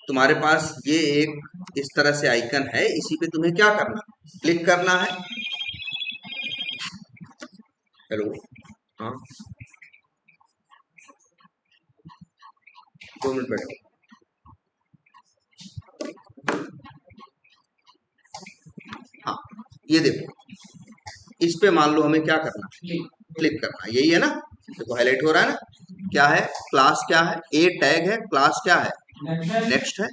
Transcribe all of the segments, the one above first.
तुम्हारे पास ये एक इस तरह से आइकन है, इसी पे तुम्हें क्या करना, क्लिक करना है। हेलो, हाँ 2 मिनट बैठो। हाँ, ये देखो, इस पे मान लो हमें क्या करना, क्लिक करना, यही है ना। देखो हाईलाइट हो रहा है ना, क्या है, क्लास क्या है, ए टैग है, क्लास क्या है, नेक्स्ट है।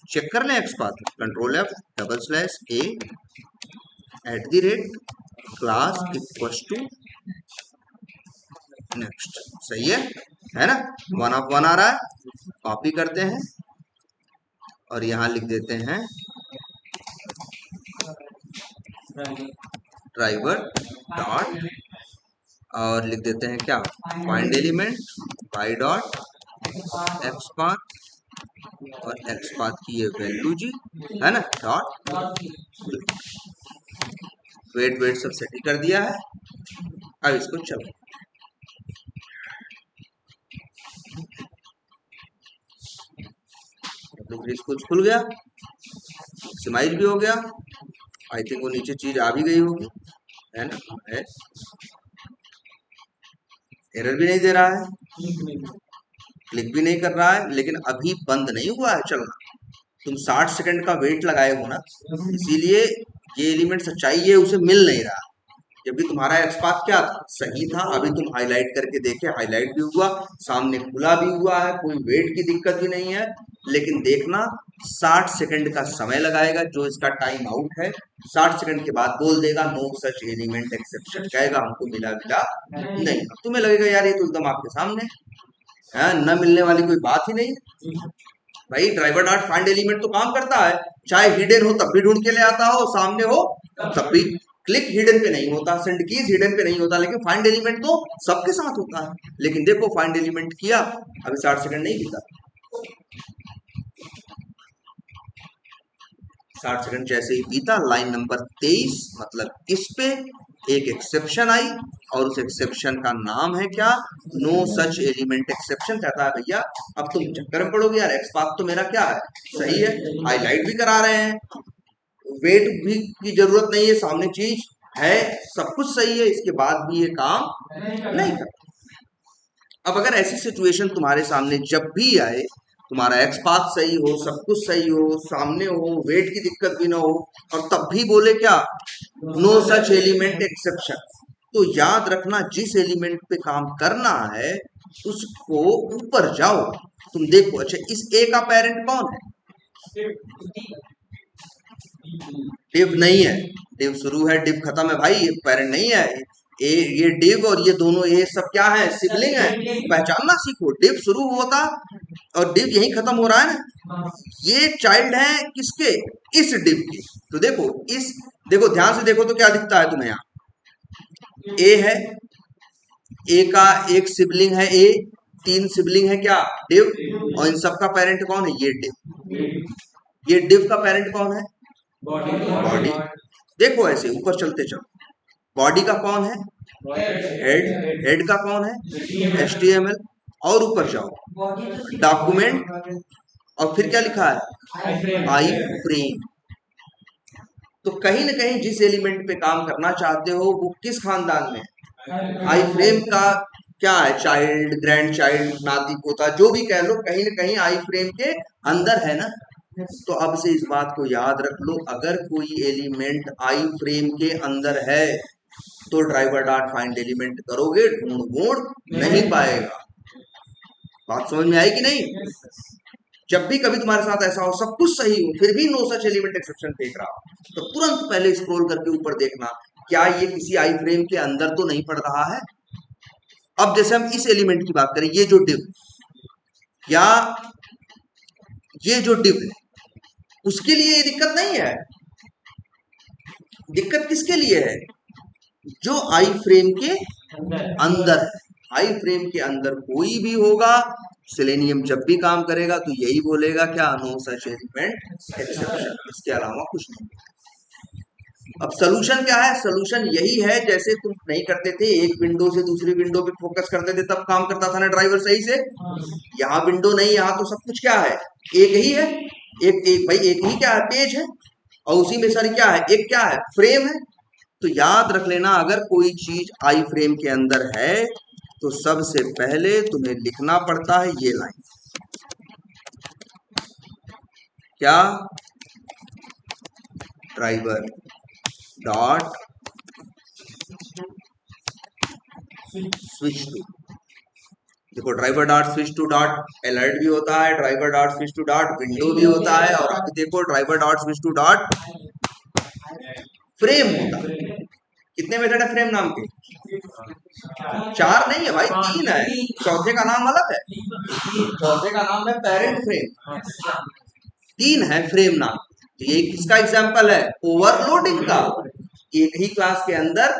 चेक कर लें XPath, control F double slash A @ class equals to next, सही है ना। 1 आ रहा है, कॉपी करते हैं और यहाँ लिख देते हैं ड्राइवर डॉट, और लिख देते हैं क्या, find element by dot XPath, और एक्स पाथ की ये वैल्यू जी है ना, डॉट वेट वेट सब सेट कर दिया है। अब इसको चलो, तो इसको खुल गया, स्माइल भी हो गया। आई थिंक वो नीचे चीज आ भी गई होगी, है ना, है। एरर भी नहीं दे रहा है, क्लिक भी नहीं कर रहा है, लेकिन अभी बंद नहीं हुआ है चलना। तुम 60 सेकंड का वेट लगाए हो ना, इसीलिए ये एलिमेंट सच्चाई है उसे मिल नहीं रहा। जबकि तुम्हारा एक्सपाथ क्या था, सही था। अभी तुम हाईलाइट करके देखे, हाईलाइट भी हुआ, सामने खुला भी हुआ है, कोई वेट की दिक्कत भी नहीं है। लेकिन देखना 60 सेकंड का समय लगाएगा, जो इसका टाइम आउट है। 60 सेकंड के बाद बोल देगा नो सच एलिमेंट एक्सेप्शन, कहेगा हमको मिला नहीं। अब तुम्हें लगेगा यार ये तो एकदम आपके सामने है, न मिलने वाली कोई बात ही नहीं। भाई ड्राइवर डॉट फाइंड एलिमेंट तो काम करता है, चाहे हिडन हो तब भी ढूंढ के ले आता हो, सामने हो तब भी। क्लिक हिडन पे नहीं होता, सेंड कीज हिडन पे नहीं होता, लेकिन फाइंड एलिमेंट तो सबके साथ होता है। लेकिन देखो फाइंड एलिमेंट किया, अभी 60 सेकंड नहीं बीता, 60 सेकंड जैसे ही बीता, लाइन नंबर 23 मतलब इस पे एक एक्सेप्शन आई, और उस एक्सेप्शन का नाम है क्या, नो सच एलिमेंट एक्सेप्शन। कहता है भैया अब तुम चक्कर में पड़ोगे यार, एक्स पाथ तो मेरा क्या है, सही है, हाईलाइट भी करा रहे हैं, वेट भी की जरूरत नहीं है, सामने चीज है, सब कुछ सही है, इसके बाद भी ये काम नहीं करता। अब अगर ऐसी सिचुएशन तुम्हारे सामने जब भी आए, तुम्हारा एक्स पाथ सही हो, सब कुछ सही हो, सामने हो, वेट की दिक्कत भी ना हो, और तब भी बोले क्या, नो सच एलिमेंट एक्सेप्शन, तो याद रखना जिस एलिमेंट पे काम करना है उसको ऊपर जाओ, तुम देखो। अच्छा, इस ए का पेरेंट कौन है, डिव नहीं है, डिव शुरू है डिव खत्म है भाई, ये पेरेंट नहीं है। ए ये डिव और ये दोनों ये सब क्या है, सिबलिंग है। पहचानना सीखो, डिव शुरू होता और डिव यही खत्म हो रहा है ना, ये चाइल्ड है किसके, इस डिव के। तो देखो इस, देखो ध्यान से देखो तो क्या दिखता है तुम्हें, यहाँ ए है, ए का एक सिबलिंग है ए, 3 सिबलिंग है क्या, डिव, और इन सब का पेरेंट कौन है, ये डिव। ये डिव का पेरेंट कौन है, बॉडी। देखो ऐसे ऊपर चलते चलो, बॉडी का कौन है, हेड, हेड का कौन है, HTML, और ऊपर जाओ डॉक्यूमेंट, और फिर क्या लिखा है, आई फ्रेम। तो कहीं ना कहीं जिस एलिमेंट पे काम करना चाहते हो वो किस खानदान में है, आई फ्रेम का क्या है, चाइल्ड, ग्रैंड चाइल्ड, नाती पोता, जो भी कह लो, कहीं ना कहीं आई फ्रेम के अंदर है ना। तो अब से इस बात को याद रख लो, अगर कोई एलिमेंट आई फ्रेम के अंदर है तो ड्राइवर डॉट फाइंड एलिमेंट करोगे, ढूंढ नहीं पाएगा। बात समझ में आई कि नहीं। जब भी कभी तुम्हारे साथ ऐसा हो, सब कुछ सही हो, फिर भी नो सच एलिमेंट एक्सेप्शन देख रहा हो, तो तुरंत पहले स्क्रॉल करके ऊपर देखना, क्या ये किसी आई फ्रेम के अंदर तो नहीं पड़ रहा है। अब जैसे हम इस एलिमेंट की बात करें, ये जो डिव, या ये जो डिव है, उसके लिए ये दिक्कत नहीं है। दिक्कत किसके लिए है, जो आई फ्रेम के अंदर है। आई फ्रेम के अंदर कोई भी होगा, सेलेनियम जब भी काम करेगा तो यही बोलेगा क्या, नो सच एलिमेंट एक्सेप्शन, इसके अलावा कुछ नहीं। अब सोल्यूशन क्या है, सोल्यूशन यही है, जैसे तुम नहीं करते थे एक विंडो से दूसरी विंडो पे फोकस करते थे तब काम करता था ना ड्राइवर सही से, यहाँ विंडो नहीं, यहाँ तो सब कुछ क्या है, एक ही है। एक एक भाई एक ही क्या है, पेज है, और उसी में सारी क्या है, एक क्या है, फ्रेम है। तो याद रख लेना, अगर कोई चीज आई फ्रेम के अंदर है तो सबसे पहले तुम्हें लिखना पड़ता है ये लाइन, क्या, ड्राइवर डॉट स्विच टू। देखो driver dot switch to dot alert भी होता है, driver dot switch to dot window भी होता है, और अभी देखो driver dot switch to dot frame होता है। कितने मेथड है फ्रेम नाम के? 4 नहीं है भाई, 3 है, चौथे का नाम अलग है, चौथे का नाम है पेरेंट फ्रेम, 3 है फ्रेम नाम। तो ये किसका एग्जाम्पल है, ओवरलोडिंग का। एक ही क्लास के अंदर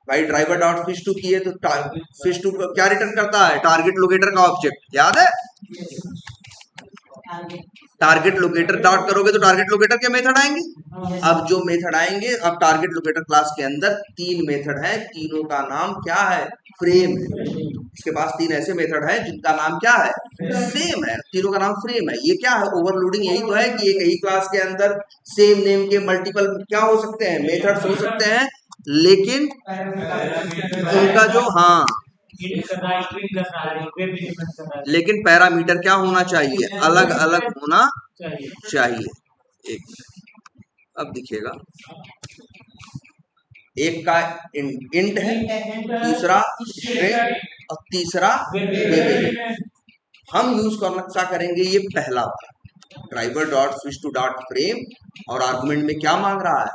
भाई ड्राइवर डॉट स्विच टू किए तो स्विच टू क्या रिटर्न करता है, टारगेट लोकेटर का ऑब्जेक्ट, याद है? टारगेट लोकेटर डॉट करोगे तो टारगेट लोकेटर के मेथड आएंगे। अब जो मेथड आएंगे, अब टारगेट लोकेटर क्लास के अंदर 3 मेथड है, तीनों का नाम क्या है, फ्रेम है। इसके पास 3 ऐसे मेथड है जिनका नाम क्या है, फ्रेम है, तीनों का नाम फ्रेम है। ये क्या है, ओवरलोडिंग यही तो है कि एक ही क्लास के अंदर सेम नेम के मल्टीपल क्या हो सकते हैं, मेथड्स हो सकते हैं, लेकिन उनका जो, हाँ, लेकिन पैरामीटर क्या होना चाहिए, अलग अलग होना चाहिए। एक अब दिखेगा, एक का इंट है, दूसरा स्ट्रिंग और तीसरा वेरिएबल। हम यूज करना करेंगे ये पहला वाला, driver dot switch to dot frame, और आर्गुमेंट में क्या मांग रहा है,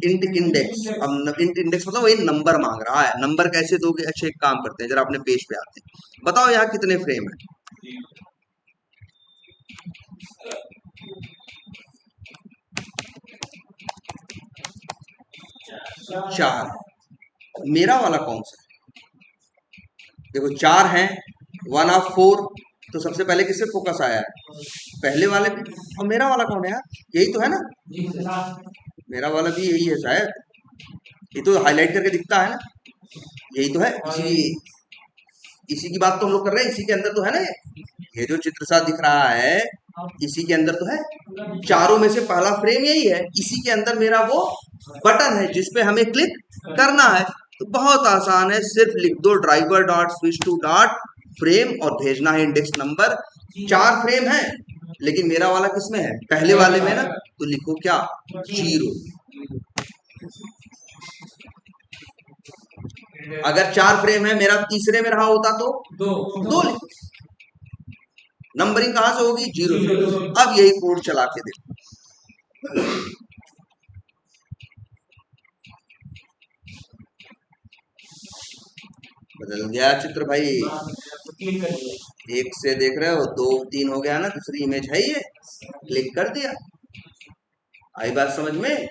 इंट इंडेक्स। अब इंट इंडेक्स मतलब वही नंबर मांग रहा है। नंबर कैसे दोगे, अच्छा एक काम करते हैं, जरा अपने पेज पे आते हैं, बताओ यहाँ कितने फ्रेम है, 4। मेरा वाला कौन सा है, देखो 4 है, 1 ऑफ 4, तो सबसे पहले किससे फोकस आया है, पहले वाले पे। और मेरा वाला कौन है यार, यही तो है ना, मेरा वाला भी यही है शायद, ये तो हाईलाइट करके दिखता है ना, यही तो है। इसी की बात तो हम लोग कर रहे हैं, इसी के अंदर तो है ना, ये जो चित्र सा दिख रहा है इसी के अंदर तो है। चारों में से पहला फ्रेम यही है, इसी के अंदर मेरा वो बटन है जिसपे हमें क्लिक करना है। तो बहुत आसान है, सिर्फ लिख दो driver dot switch to dot frame और भेजना है इंडेक्स नंबर। 4 फ्रेम है, लेकिन मेरा वाला किसमें है, पहले वाले में ना, तो लिखो क्या, 0। अगर 4 फ्रेम है, मेरा तीसरे में रहा होता तो 2 लिखो, नंबरिंग कहां से होगी, 0 से। अब यही कोड चला के देखो, बदल गया चित्र भाई, एक से देख रहे हो 2 3 हो गया ना, दूसरी इमेज है ये, क्लिक कर दिया। आई बात समझ में?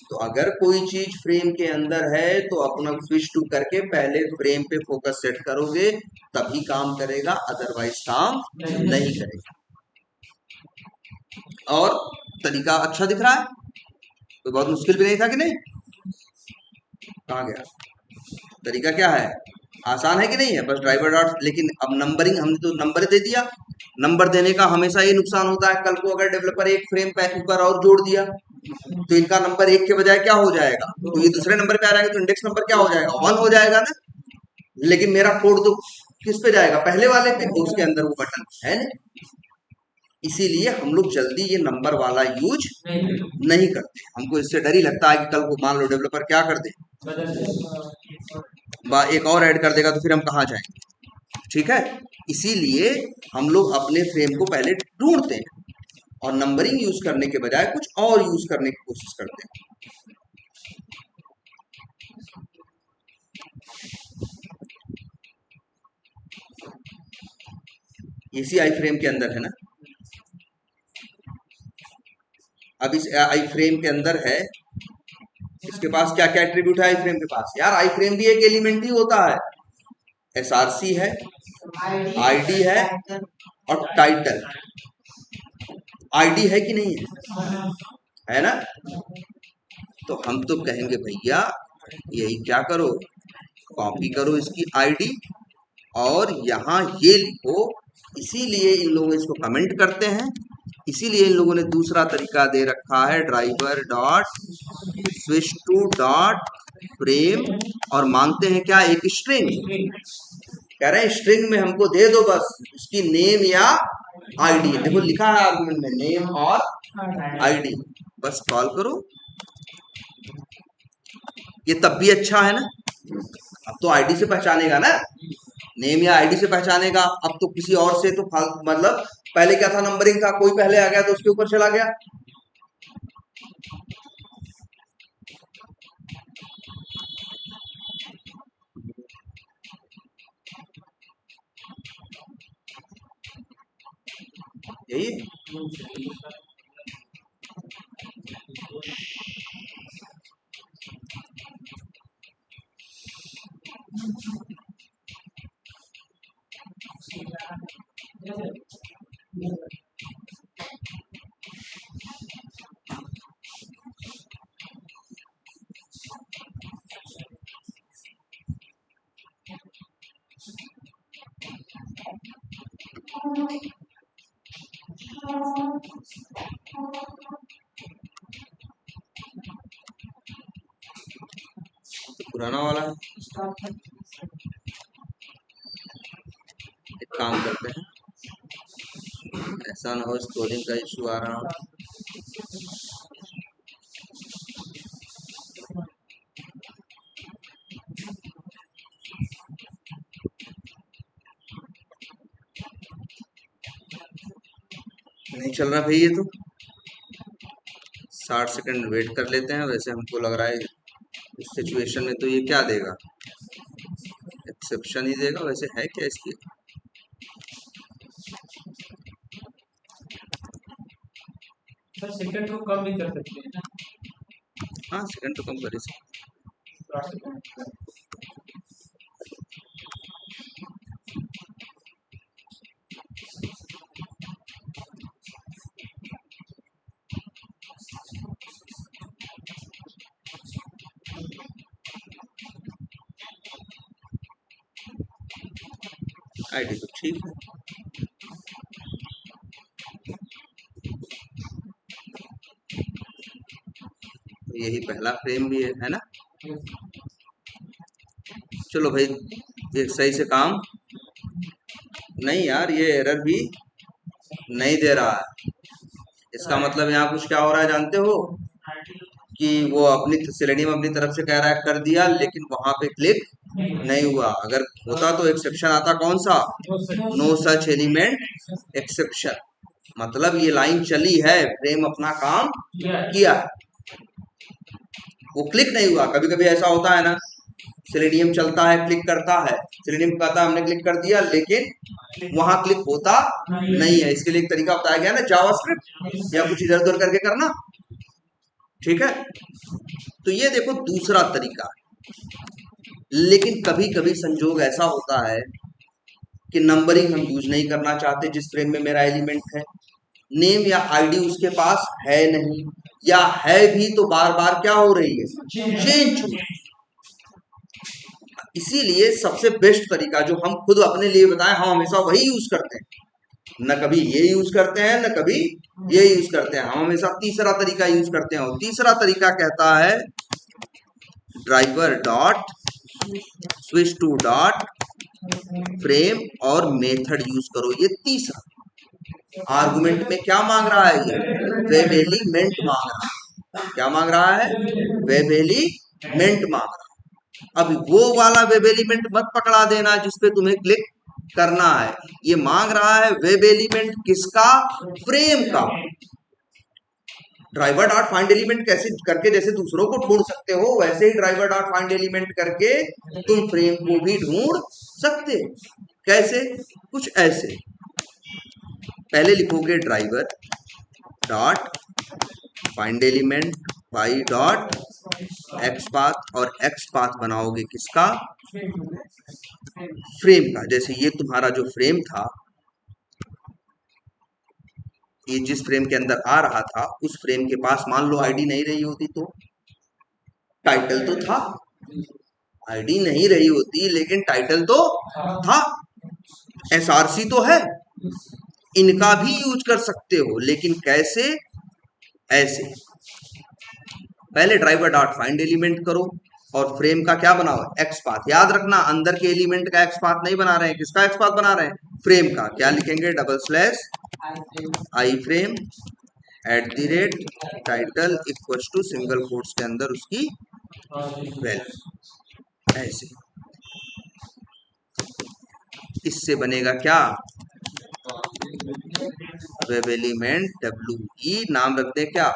तो अगर कोई चीज फ्रेम के अंदर है तो अपना स्विच टू करके पहले फ्रेम पे फोकस सेट करोगे तभी काम करेगा, अदरवाइज काम नहीं करेगा। और तरीका अच्छा दिख रहा है, तो बहुत मुश्किल भी नहीं था कि नहीं, कहाँ गया तरीका, क्या है, आसान है कि नहीं है, बस ड्राइवर डॉट। लेकिन अब नंबरिंग, हमने तो नंबर दे दिया, नंबर देने का हमेशा ये नुकसान होता है, कल को अगर डेवलपर एक फ्रेम पे ऊपर और जोड़ दिया तो इनका नंबर 1 के बजाय क्या हो जाएगा, तो ये दूसरे नंबर पे आ जाएगा, तो इंडेक्स नंबर क्या हो जाएगा, 1 हो जाएगा ना। लेकिन मेरा कोड तो किस पे जाएगा, पहले वाले पे, तो उसके अंदर वो बटन है ना। इसीलिए हम लोग जल्दी ये नंबर वाला यूज नहीं करते, हमको इससे डर ही लगता है कि कल को मान लो डेवलपर क्या कर दे, एक और ऐड कर देगा, तो फिर हम कहाँ जाएंगे, ठीक है। इसीलिए हम लोग अपने फ्रेम को पहले ढूंढते हैं और नंबरिंग यूज करने के बजाय कुछ और यूज करने की कोशिश करते हैं। इसी आई फ्रेम के अंदर है ना, अब इस आई फ्रेम के अंदर है, इसके पास क्या क्या एट्रीब्यूट है आई फ्रेम के पास, यार आई फ्रेम भी एक एलिमेंट ही होता है, एसआरसी है, आईडी है और टाइटल। आईडी है कि नहीं है ना, तो हम तो कहेंगे भैया यही क्या करो, कॉपी करो इसकी आईडी और यहाँ ये लिखो। इसीलिए इन लोग इसको कमेंट करते हैं इसीलिए इन लोगों ने दूसरा तरीका दे रखा है, driver dot switch to dot frame, और मांगते हैं क्या, एक स्ट्रिंग। कह रहे हैं स्ट्रिंग में हमको दे दो बस उसकी नेम या आईडी। देखो लिखा है आर्गुमेंट में नेम और आईडी, बस कॉल करो। ये तब भी अच्छा है ना, अब तो आईडी से पहचानेगा ना, नेम या आईडी से पहचानेगा। अब तो किसी और से तो मतलब पहले क्या था, नंबरिंग था, कोई पहले आ गया तो उसके ऊपर चला गया। यही तो पुराना वाला है। एक काम करते हैं, ऐसा ना हो स्क्रोलिंग का इशू आ रहा हो। नहीं चल रहा भाई ये तो, 60 सेकंड वेट कर लेते हैं। वैसे हमको लग रहा है इस सिचुएशन में तो ये क्या देगा, एक्सेप्शन ही देगा। वैसे है क्या इसकी, सेकंड को कम भी कर सकते हैं। हाँ सेकंड तो कम कर ही सकते। आईडी तो ठीक है। यही पहला फ्रेम भी है ना। चलो भाई ये सही से काम नहीं यार, ये एरर भी नहीं दे रहा है। इसका मतलब यहाँ कुछ क्या हो रहा है जानते हो, कि वो अपनी सेलेनियम अपनी तरफ से कह रहा है कर दिया, लेकिन वहां पे क्लिक नहीं हुआ। अगर होता तो एक्सेप्शन आता, कौन सा, नो सच एलिमेंट एक्सेप्शन। मतलब ये लाइन चली है, फ्रेम अपना काम किया, वो क्लिक नहीं हुआ। कभी कभी ऐसा होता है ना, सेलेनियम चलता है, क्लिक करता है, सेलेनियम कहता है हमने क्लिक कर दिया, लेकिन वहां क्लिक होता नहीं है। इसके लिए एक तरीका बताया गया ना, जावास्क्रिप्ट या कुछ इधर उधर करके करना, ठीक है। तो ये देखो दूसरा तरीका। लेकिन कभी कभी संजोग ऐसा होता है कि नंबरिंग हम यूज नहीं करना चाहते जिस फ्रेम में मेरा एलिमेंट है, नेम या आईडी उसके पास है नहीं, या है भी तो बार बार क्या हो रही है, चेंज। इसीलिए सबसे बेस्ट तरीका जो हम खुद अपने लिए बताएं, हम हमेशा वही यूज करते हैं। न कभी ये यूज करते हैं, न कभी ये यूज करते हैं। हम हमेशा तीसरा तरीका यूज करते हैं, और तीसरा तरीका कहता है driver dot switch to dot frame और मेथड यूज करो। ये तीसरा आर्गुमेंट में क्या मांग रहा है, ये वेब एलिमेंट मांग रहा है। क्या मांग रहा है, वेब एलिमेंट मांग रहा है। अब वो वाला वेब एलिमेंट मत पकड़ा देना जिसपे तुम्हें क्लिक करना है। ये मांग रहा है वेब एलिमेंट किसका, फ्रेम का। ड्राइवर डॉट फाइंड एलिमेंट कैसे करके जैसे दूसरों को ढूंढ सकते हो, वैसे ही ड्राइवर डॉट फाइंड एलिमेंट करके तुम फ्रेम को भी ढूंढ सकते हो। कैसे, कुछ ऐसे, पहले लिखोगे driver dot find element by dot XPath, और एक्स पाथ बनाओगे किसका, फ्रेम का। जैसे ये तुम्हारा जो फ्रेम था, ये जिस फ्रेम के अंदर आ रहा था, उस फ्रेम के पास मान लो आईडी नहीं रही होती तो टाइटल तो था। आईडी नहीं रही होती लेकिन टाइटल तो था, एसआरसी तो है। इनका भी यूज कर सकते हो, लेकिन कैसे? ऐसे, पहले ड्राइवर डॉट फाइंड एलिमेंट करो और फ्रेम का क्या बनाओ? X path. याद रखना अंदर के एलिमेंट का एक्स पाथ नहीं बना रहे हैं, किसका एक्स पाथ बना रहे हैं? फ्रेम का। क्या लिखेंगे? Double slash iframe at the rate title equal to single quotes के अंदर उसकी वैल्यू। ऐसे इससे बनेगा क्या? वेब एलिमेंट डब्ल्यू ई, नाम रख दे क्या?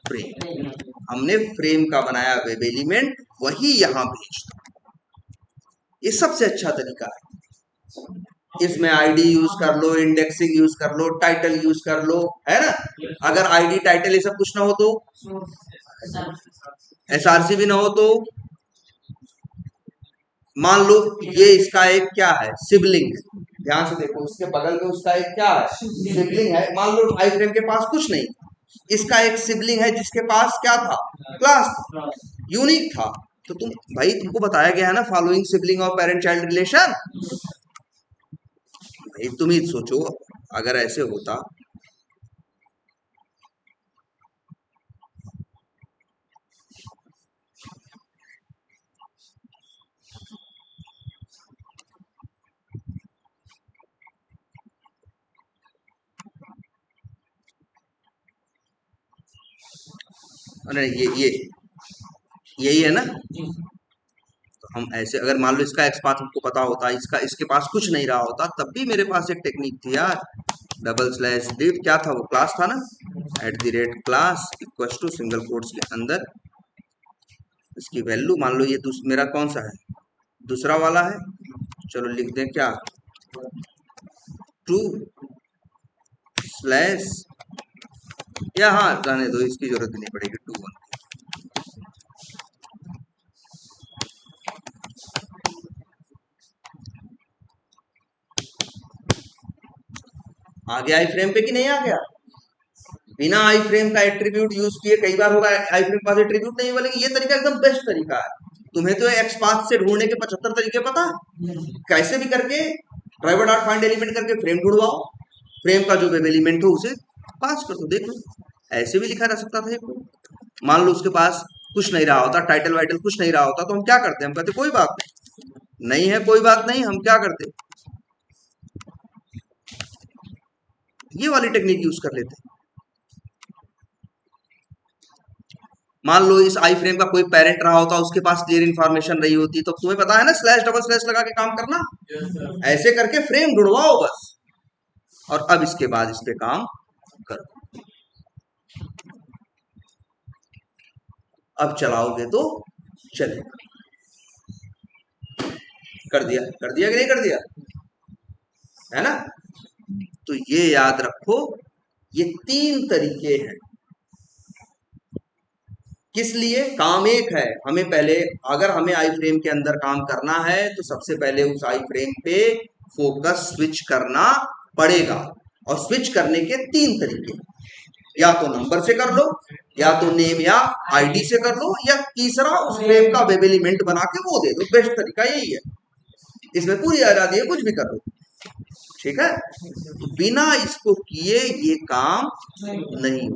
फ्रेम। हमने फ्रेम का बनाया वेब एलिमेंट, वही यहां भेज दो। ये सबसे अच्छा तरीका है। इसमें आईडी यूज कर लो, इंडेक्सिंग यूज कर लो, टाइटल यूज कर लो, है ना? अगर आईडी टाइटल ये सब कुछ ना हो तो, एसआरसी भी ना हो तो, मान लो ये इसका एक क्या है? सिबलिंग। ध्यान से देखो, उसके बगल में उसका एक क्या है? सिबलिंग है। मान लो आई फ्रेम के पास कुछ नहीं, इसका एक सिबलिंग है जिसके पास क्या था? क्लास, यूनिक था। तो तुम भाई, तुमको बताया गया है ना फॉलोइंग सिबलिंग और पेरेंट चाइल्ड रिलेशन। भाई तुम ही सोचो, अगर ऐसे होता। अरे ये यही है ना? तो हम ऐसे, अगर मान लो इसका एक्स पाथ हमको पता होता, इसका इसके पास कुछ नहीं रहा होता, तब भी मेरे पास एक टेक्निक थी यार। डबल स्लैश डिव, क्या था वो? क्लास था ना, at the rate class equal to single quotes के अंदर इसकी वैल्यू। मान लो ये मेरा कौन सा है? दूसरा वाला है। चलो लिख दें क्या? टू स्लैश, या हाँ रहने दो, इसकी जरूरत नहीं पड़ेगी। टू वन आ गया आई फ्रेम पे कि नहीं आ गया? बिना आई फ्रेम का एट्रीब्यूट यूज किए कई बार होगा आई फ्रेम पास एट्रीब्यूट नहीं बोलेंगे। ये तरीका एकदम बेस्ट तरीका है। तुम्हें तो एक्स पाथ से ढूंढने के 75 तरीके पता है। कैसे भी करके ड्राइवर डॉट फाइंड एलिमेंट करके फ्रेम ढूंढवाओ, फ्रेम का जो वेब एलिमेंट हो उसे पास कर दो, देख लो। ऐसे भी लिखा जा सकता था। मान लो उसके पास कुछ नहीं रहा होता, टाइटल वाइटल कुछ नहीं रहा होता, तो हम क्या करते? हम कहते कोई बात नहीं है, कोई बात नहीं। हम क्या करते? ये वाली टेक्निक यूज कर लेते। मान लो इस आई फ्रेम का कोई पेरेंट रहा होता, उसके पास क्लियर इन्फॉर्मेशन रही होती, तो तुम्हें पता है ना स्लैश डबल स्लैश लगा के काम करना। ऐसे करके फ्रेम ढूंढवाओ बस, और अब इसके बाद इस पे काम करो। अब चलाओगे तो चलेगा। कर दिया कि नहीं कर दिया? है ना? तो ये याद रखो, ये 3 तरीके हैं। किस लिए? काम एक है। हमें पहले, अगर हमें आई फ्रेम के अंदर काम करना है, तो सबसे पहले उस आई फ्रेम पे फोकस स्विच करना पड़ेगा। और स्विच करने के 3 तरीके, या तो नंबर से कर लो, या तो नेम या आईडी से कर लो, या तीसरा उस फ्रेम का वेब एलिमेंट बना के वो दे दो। बेस्ट तरीका यही है। इसमें पूरी आजादी है, कुछ भी कर लो। ठीक है? तो बिना इसको किए ये काम नहीं।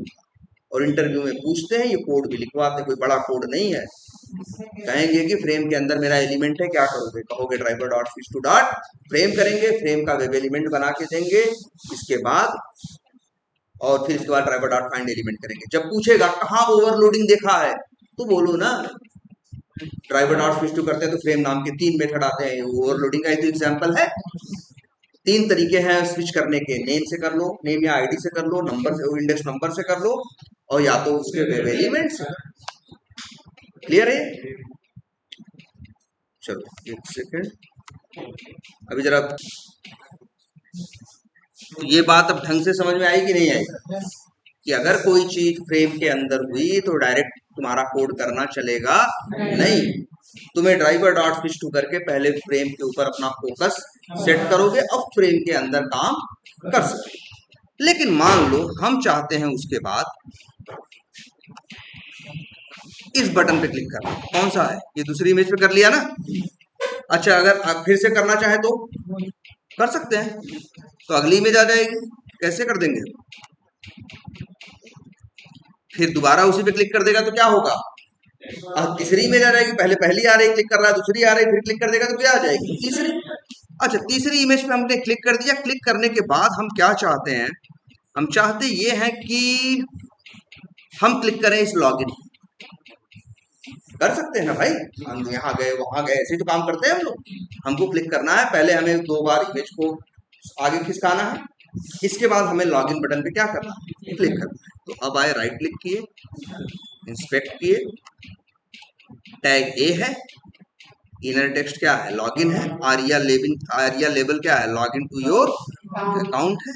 और इंटरव्यू में पूछते हैं, ये कोड भी लिखवाते, कोई बड़ा कोड नहीं है। कहेंगे कि फ्रेम के अंदर मेरा एलिमेंट है, क्या करोगे? कहोगे driver dot fish to dot frame करेंगे, फ्रेम का वेब एलिमेंट बना के देंगे इसके बाद, और फिर इसके बाद ड्राइवर डॉट फाइंड एलिमेंट करेंगे। जब पूछेगा कहाँ ओवरलोडिंग देखा है, तो बोलो ना ड्राइवर डॉट फिश टू करते हैं तो फ्रेम नाम के 3 मेथड आते हैं। ओवरलोडिंग का एक एग्जाम्पल है। 3 तरीके हैं स्विच करने के। नेम से कर लो, नेम या आईडी से कर लो, नंबर से, इंडेक्स नंबर से कर लो, और या तो उसके वेब एलिमेंट से। क्लियर है? चलो एक सेकेंड, अभी जरा, तो ये बात अब ढंग से समझ में आई कि नहीं आई? कि अगर कोई चीज फ्रेम के अंदर हुई तो डायरेक्ट तुम्हारा कोड करना चलेगा नहीं। तुम्हें ड्राइवर डॉट फिश टू करके पहले फ्रेम के ऊपर अपना फोकस सेट करोगे, अब फ्रेम के अंदर काम कर सकते। लेकिन मान लो हम चाहते हैं उसके बाद इस बटन पे क्लिक करना। कौन सा है? ये दूसरी इमेज पे कर लिया ना। अच्छा, अगर आप फिर से करना चाहे तो कर सकते हैं, तो अगली इमेज आ जाएगी। कैसे कर देंगे? फिर दोबारा उसी पे क्लिक कर देगा तो क्या होगा? तीसरी में जा जाएगी, पहले पहली आ रही, क्लिक कर रहा है, दूसरी आ रही, फिर क्लिक कर देगा तो क्या आ जाएगी? तीसरी। अच्छा, तीसरी इमेज पे हमने क्लिक कर दिया। क्लिक करने के बाद हम क्या चाहते हैं? हम चाहते ये हैं कि हम क्लिक करें इस लॉगिन। कर सकते हैं ना भाई, हम यहाँ गए वहां गए, ऐसे तो काम करते हैं हम लोग। हमको क्लिक करना है, पहले हमें 2 बार इमेज को आगे खिसकाना है, इसके बाद हमें लॉगिन बटन पे क्या करना है? क्लिक करना है। तो अब आए, राइट क्लिक किए, इंस्पेक्ट किए, टैग ए है, इनर टेक्स्ट क्या है? लॉगिन है। आरिया लेबल क्या है? लॉगिन टू योर अकाउंट है।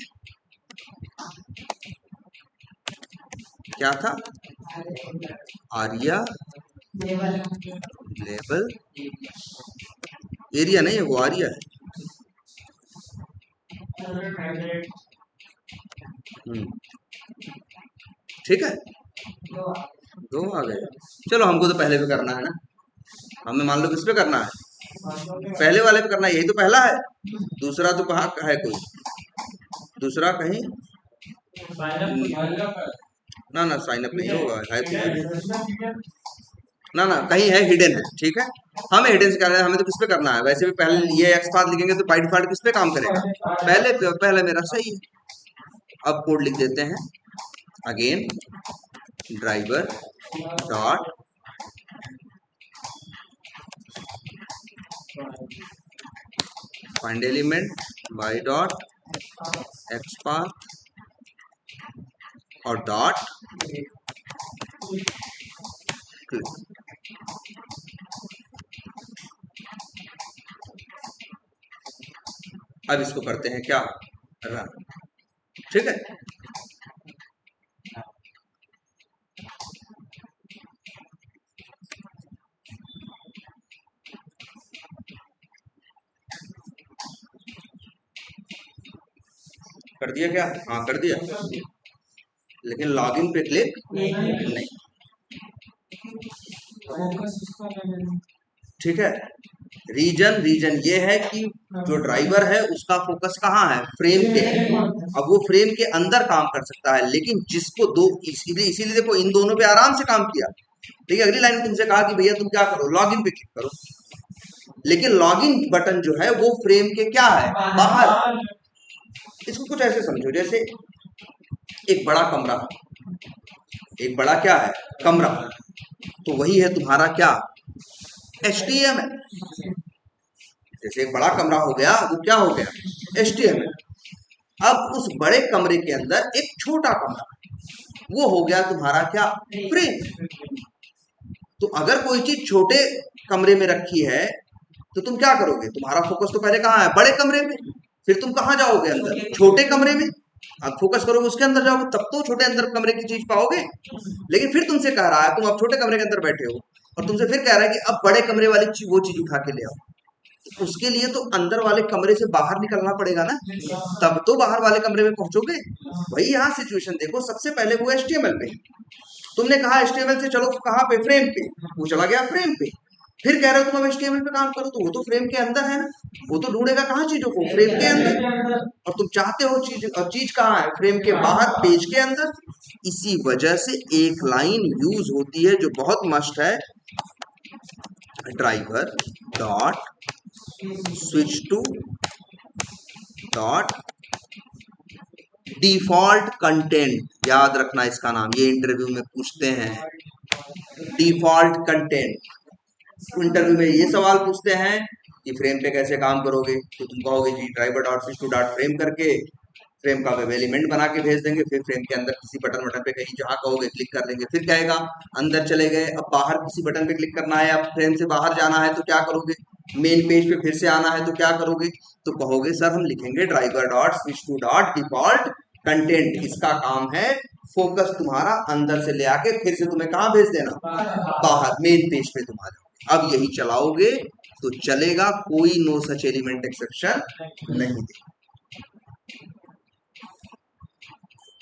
क्या था? आरिया लेबल, एरिया नहीं है वो, आरिया है। ठीक है, 2 आ गए। चलो, हमको तो पहले पे करना है ना, हमें मान लो किस पे करना है? पहले वाले पे करना है, यही तो पहला है। दूसरा तो कहाँ है? कोई दूसरा कहीं ना, ना साइन अप नहीं होगा, है तो ना, ना कहीं है, हिडन है। ठीक है, हमें हिडन से करना है, हमें तो किस पे करना है? वैसे भी पहले ये एक्स पाथ लिखेंगे तो बाय डिफॉल्ट किस पे काम करेगा? पहले पे। पहले मेरा सही है। अब कोड लिख देते हैं, again driver dot find element by dot XPath और डॉट क्लिक। अब इसको करते हैं क्या? रन। ठीक है, कर दिया क्या? हाँ कर दिया, लेकिन लॉगिन पे क्लिक नहीं। ठीक है, रीजन ये है कि जो ड्राइवर है उसका फोकस कहाँ है? फ्रेम पे है। अब वो फ्रेम के अंदर काम कर सकता है, लेकिन जिसको इसीलिए देखो इन दोनों पे आराम से काम किया। देखिए अगली लाइन में तुमसे कहा कि भैया तुम क्या करो? लॉगिन पे क्लिक करो, लेकिन लॉगिन बटन जो है वो फ्रेम के क्या है? बाहर। इसको कुछ ऐसे समझो जैसे एक बड़ा कमरा, एक बड़ा क्या है? कमरा। तो वही है तुम्हारा क्या? HTML। जैसे एक बड़ा कमरा हो गया, वो क्या हो गया? HTML। अब उस बड़े कमरे के अंदर एक छोटा कमरा, वो हो गया तुम्हारा क्या? फ्रेम। तो अगर कोई चीज छोटे कमरे में रखी है तो तुम क्या करोगे? तुम्हारा फोकस तो पहले कहाँ है? बड़े कमरे में। फिर तुम कहाँ जाओगे? अंदर, छोटे कमरे में। अब फोकस करोगे उसके अंदर जाओगे, तब तो छोटे अंदर कमरे की चीज पाओगे। लेकिन फिर तुमसे कह रहा है, तुम अब छोटे कमरे के अंदर बैठे हो और तुमसे फिर कह रहा है कि अब बड़े कमरे वाली वो चीज उठा के ले आओ। उसके लिए तो अंदर वाले कमरे से बाहर निकलना पड़ेगा ना, तब तो बाहर वाले कमरे में पहुंचोगे। वही यहाँ सिचुएशन देखो, सबसे पहले वो HTML पे, तुमने कहा HTML से चलो कहाँ पे? फ्रेम पे। वो चला गया फ्रेम पे। फिर कह रहे हो तुम अब HTML पे काम करो, तो वो तो फ्रेम के अंदर है ना, वो तो ढूंढेगा कहाँ चीजों को? फ्रेम के अंदर। और तुम चाहते हो चीज, और चीज कहाँ है? फ्रेम के बाहर, पेज के अंदर। इसी वजह से एक लाइन यूज होती है जो बहुत मस्ट है, driver dot switch to dot default content. याद रखना इसका नाम, ये इंटरव्यू में पूछते हैं, डिफॉल्ट कंटेंट। इंटरव्यू में ये सवाल पूछते हैं कि फ्रेम पे कैसे काम करोगे, तो तुम कहोगे जी driver dot switch to dot frame करके फ्रेम का वेब एलिमेंट बना के भेज देंगे। फिर फ्रेम के अंदर किसी बटन पे कहीं जहां कहोगे क्लिक कर देंगे। फिर कहेगा अंदर चले गए, अब बाहर किसी बटन पे क्लिक करना है, अब फ्रेम से बाहर जाना है तो क्या करोगे? मेन पेज पे फिर से आना है तो क्या करोगे? तो कहोगे सर हम लिखेंगे driver dot switch to dot default content. इसका काम है फोकस तुम्हारा अंदर से ले आके फिर से तुम्हें कहाँ भेज देना? बाहर, मेन पेज पे तुम्हारे। अब यही चलाओगे तो चलेगा, कोई नो सच एलिमेंट एक्सेप्शन नहीं देगा।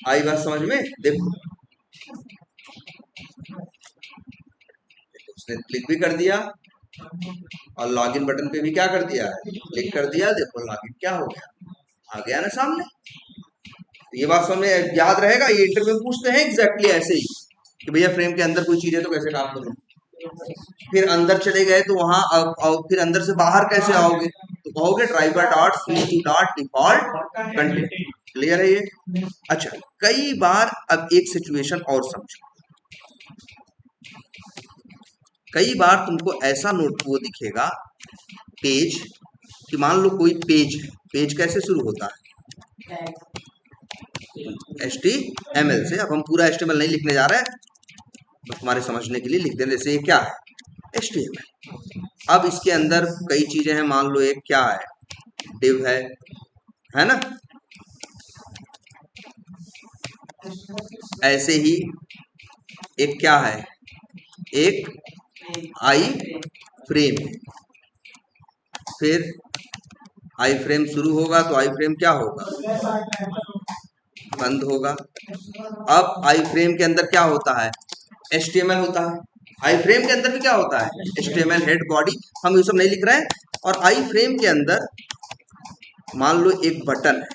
आई बात समझ में? देखो उसने क्लिक भी कर दिया और लॉगिन बटन पे भी क्या कर दिया? क्लिक कर दिया। देखो लॉगिन क्या हो गया? आ गया ना सामने। तो ये बात समझ में याद रहेगा, ये इंटरव्यू में पूछते हैं एग्जैक्टली ऐसे ही कि भैया फ्रेम के अंदर कोई चीज है तो कैसे काम करूँ। फिर अंदर चले गए तो वहां फिर अंदर से बाहर कैसे आओगे, तो कहोगे driver dot switch to dot default content. Clear है ये। अच्छा, कई बार अब एक सिचुएशन और समझो। कई बार तुमको ऐसा नोट वो दिखेगा पेज, कि मान लो कोई पेज है, पेज कैसे शुरू होता है, HTML से। अब हम पूरा HTML नहीं लिखने जा रहे हैं, बस तुम्हारे समझने के लिए लिख दें। जैसे ये क्या है, HTML। अब इसके अंदर कई चीजें हैं, मान लो एक क्या है, डिव है ना। ऐसे ही एक क्या है, एक आई फ्रेम। फिर आई फ्रेम शुरू होगा तो आई फ्रेम क्या होगा, बंद होगा। अब आई फ्रेम के अंदर क्या होता है, HTML होता है। आई फ्रेम के अंदर भी क्या होता है, HTML हेड बॉडी। हम ये सब नहीं लिख रहे हैं। और आई फ्रेम के अंदर मान लो एक बटन है,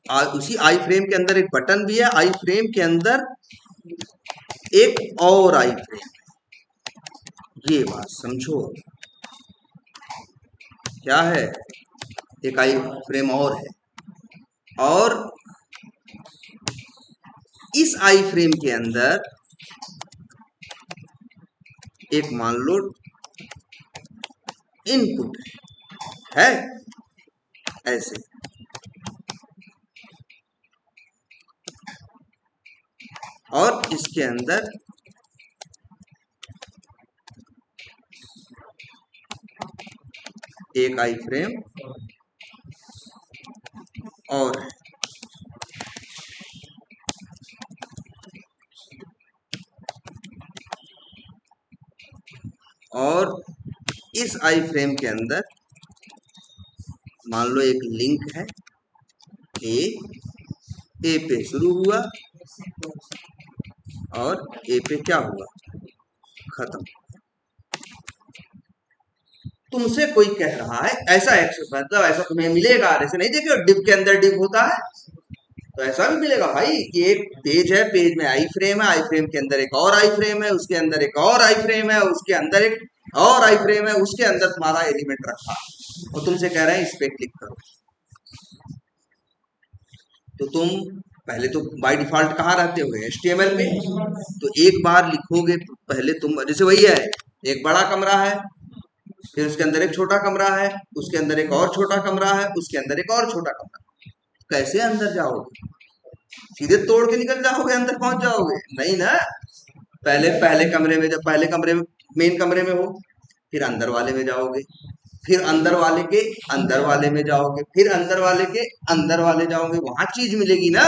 अब उसी आई फ्रेम के अंदर एक बटन भी है, आई फ्रेम के अंदर एक और आई फ्रेम। ये बात समझो, क्या है, एक आई फ्रेम और है। और इस आई फ्रेम के अंदर एक मान लो इनपुट है ऐसे। और इसके अंदर एक आई फ्रेम और है। और इस आई फ्रेम के अंदर मान लो एक लिंक है, ए पे शुरू हुआ और ए पे क्या हुआ, खत्म। तुमसे कोई कह रहा है ऐसा मतलब ऐसा तुम्हें मिलेगा, जैसे नहीं देखिए डिव के अंदर डिव होता है, तो ऐसा भी मिलेगा भाई कि एक पेज है, पेज में आई फ्रेम है, आई फ्रेम के अंदर एक और आई फ्रेम है, उसके अंदर एक और आई फ्रेम है, उसके अंदर एक और आई फ्रेम है, उसके अंदर तुम्हारा एलिमेंट रखा और तुमसे कह रहे हैं इस पे क्लिक करो। तो तुम पहले तो बाय डिफॉल्ट कहाँ रहते हो, HTML में। तो एक बार लिखोगे तो पहले तुम, जैसे वही है, एक बड़ा कमरा है, फिर उसके अंदर एक छोटा कमरा है, उसके अंदर एक और छोटा कमरा है, उसके अंदर एक और छोटा कमरा। कैसे अंदर जाओगे, सीधे तोड़ के निकल जाओगे, अंदर पहुंच जाओगे नहीं ना। पहले पहले कमरे में, जब पहले कमरे में मेन कमरे में हो, फिर अंदर वाले में जाओगे, फिर अंदर वाले के अंदर वाले में जाओगे, फिर अंदर वाले के अंदर वाले जाओगे, वहां चीज मिलेगी ना।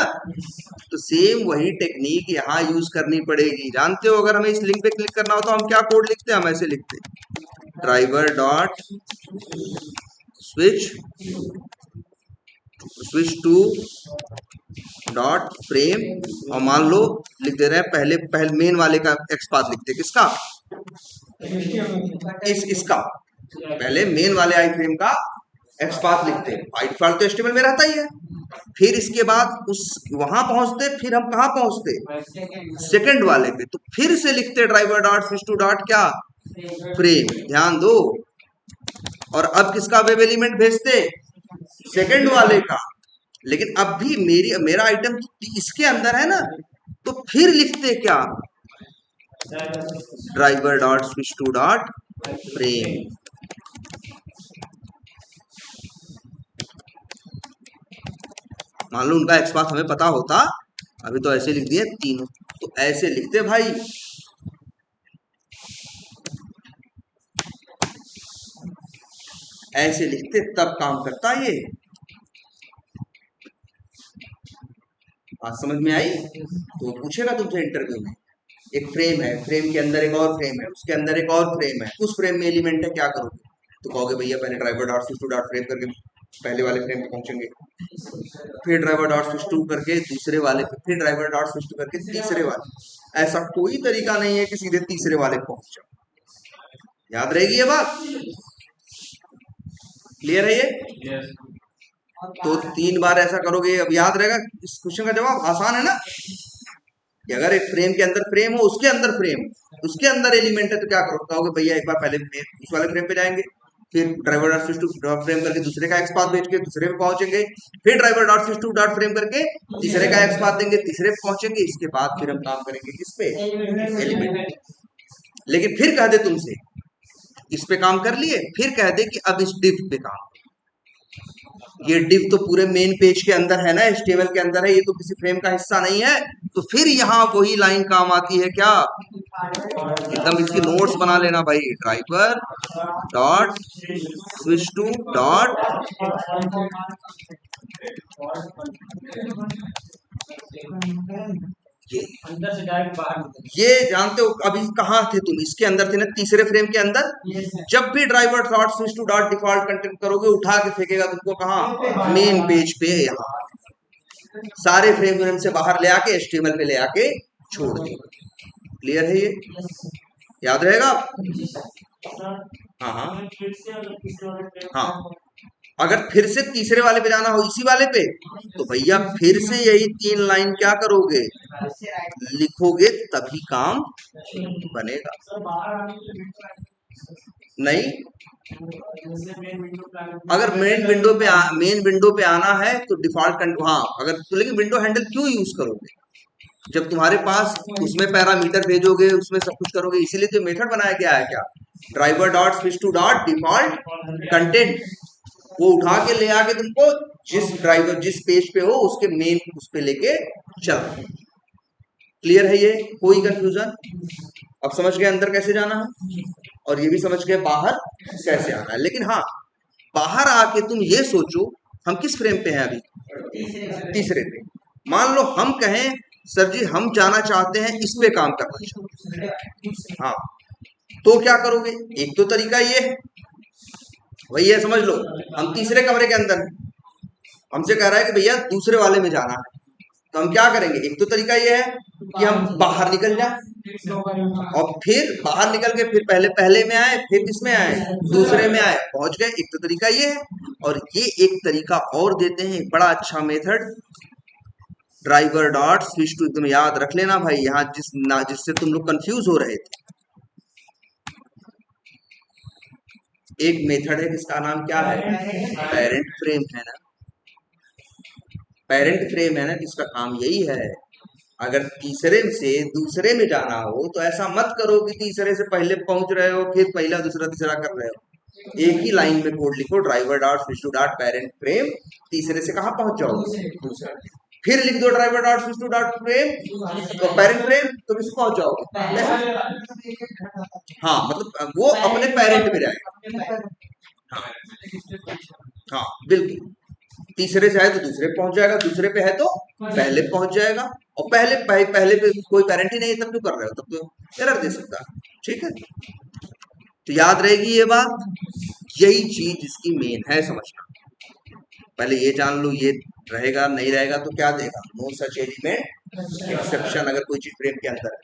तो सेम वही टेक्निक यहाँ यूज करनी पड़ेगी। जानते हो, अगर हमें इस लिंक पे क्लिक करना हो तो हम क्या कोड लिखते हैं, हम ऐसे लिखते हैं, driver dot switch to dot frame. और मान लो लिख दे रहे हैं पहले पहले मेन वाले का एक्सपाथ लिखते, किसका, इसका पहले मेन वाले आई फ्रेम का एक्सपाथ लिखते हैं। बाय डिफॉल्ट तो HTML में रहता ही है। फिर इसके बाद उस वहां पहुंचते, फिर हम कहाँ पहुंचते, सेकंड वाले पे, तो फिर से लिखते driver dot switch to dot क्या, फ्रेम। ध्यान दो। और अब किसका वेब एलिमेंट भेजते, सेकंड वाले का। लेकिन अब भी मेरा आइटम इसके अंदर है ना, तो फिर लिखते क्या, driver dot switch to dot frame. मान लो उनका एक्सपाथ हमें पता होता, अभी तो ऐसे लिख दिए तीनों, तो ऐसे लिखते भाई। ऐसे लिखते तब काम करता ये। बात समझ में आई। तो पूछेगा तुमसे इंटरव्यू में, एक फ्रेम है, फ्रेम के अंदर एक और फ्रेम है, उसके अंदर एक और फ्रेम है, उस फ्रेम में एलिमेंट है, क्या करोगे। तो कहोगे भैया पहले driver dot switch to dot frame करके पहले वाले फ्रेम पे पहुंचेंगे, फिर ड्राइवर डॉट स्विच टू करके दूसरे वाले पे, फिर ड्राइवर डॉट स्विच टू करके तीसरे वाले। ऐसा कोई तरीका नहीं है कि सीधे तीसरे वाले पहुंच जाओ। याद रहेगी ये बात? क्लियर है ये? तो 3 बार ऐसा करोगे, अब याद रहेगा। इस क्वेश्चन का जवाब आसान है ना, कि अगर एक फ्रेम के अंदर फ्रेम हो, उसके अंदर फ्रेम, उसके अंदर एलिमेंट है, तो क्या करोगे भैया, एक बार पहले उस वाले फ्रेम पे जाएंगे, फिर driver dot switch to dot frame करके दूसरे का एक्स पाथ भेज के दूसरे पे पहुंचेंगे, फिर driver dot switch to dot frame करके तीसरे का एक्स पाथ देंगे, तीसरे पे पहुंचेंगे। इसके बाद फिर हम काम करेंगे किस पे? एलिमेंट। लेकिन फिर कह दे तुमसे इस पे काम कर लिए, फिर कह दे कि अब इस डिव पे काम। ये डिव तो पूरे मेन पेज के अंदर है ना, इस टेबल के अंदर है, ये तो किसी फ्रेम का हिस्सा नहीं है। तो फिर यहाँ वही लाइन काम आती है क्या? एकदम इसकी नोट्स बना लेना भाई। Driver dot switch to dot, अंदर से डायरेक्ट बाहर। ये जानते हो अभी कहाँ थे तुम? इसके अंदर थे ना, तीसरे फ्रेम के अंदर। जब भी driver dot switch to dot default content करोगे, उठा के फेंकेगा तुमको कहाँ? मेन पेज पे। यहाँ सारे फ्रेम से बाहर ले आके HTML पे ले आके छोड़ देगा। क्लियर है ये? याद रहेगा? हाँ हाँ हाँ। अगर फिर से तीसरे वाले पे जाना हो, इसी वाले पे, तो भैया फिर से यही 3 लाइन क्या करोगे? लिखोगे, तभी काम बनेगा। नहीं, अगर मेन विंडो पे आना है तो डिफॉल्ट हाँ, अगर तो, लेकिन विंडो हैंडल क्यों यूज करोगे जब तुम्हारे पास उसमें पैरामीटर भेजोगे, उसमें सब कुछ करोगे? इसीलिए तो मेथड बनाया गया है क्या? Driver dot switch to dot default content. वो उठा के ले आके तुमको जिस पेज पे हो उसके मेन उस पे लेके चल। क्लियर है ये? कोई कंफ्यूजन? अब समझ गए अंदर कैसे जाना है, और ये भी समझ गए बाहर कैसे आना है। लेकिन हाँ, बाहर आके तुम ये सोचो, हम किस फ्रेम पे हैं अभी? तीसरे पे। मान लो हम कहें सर जी हम जाना चाहते हैं इस पे काम करना चाहते हैं, हाँ, तो क्या करोगे? एक तो तरीका ये है, वही है, समझ लो हम तीसरे कमरे के अंदर हैं, हमसे कह रहा है कि भैया दूसरे वाले में जाना है, तो हम क्या करेंगे? एक तो तरीका ये है कि हम बाहर निकल जाए, और फिर बाहर निकल के फिर पहले में आए, फिर किसमें आए? दूसरे में आए, पहुंच गए। एक तो तरीका ये है, और ये एक तरीका और देते हैं, एक बड़ा अच्छा method, driver dot switch to. एकदम याद रख लेना भाई, यहाँ जिससे तुम लोग कंफ्यूज हो रहे थे, एक मेथड है जिसका नाम क्या है? पेरेंट फ्रेम है ना। पेरेंट फ्रेम है ना, जिसका काम यही है, अगर तीसरे से दूसरे में जाना हो तो ऐसा मत करो कि तीसरे से पहले पहुंच रहे हो फिर पहला दूसरा तीसरा कर रहे हो। एक ही लाइन में कोड लिखो, driver dot switch to dot parent frame, तीसरे से कहां पहुंच जाओगे? दूसरा। फिर लिख दो driver dot switch to dot frame, तो पेरेंट फ्रेम, तो किस पहुंच जाओगे? हाँ, मतलब वो अपने पेरेंट में जाएगा। हाँ हाँ बिल्कुल। तीसरे से है तो दूसरे पहुंच जाएगा, दूसरे पे है तो पहले पहुंच जाएगा, और पहले पे कोई पेरेंट ही नहीं है, तब क्यों कर रहे हो? तब तो एरर दे सकता है। ठीक है, तो याद रहेगी ये बात, यही चीज इसकी मेन है समझना। पहले ये जान लो, ये रहेगा नहीं रहेगा तो क्या देगा? No such element exception. अगर कोई चीज फ्रेम के अंदर है,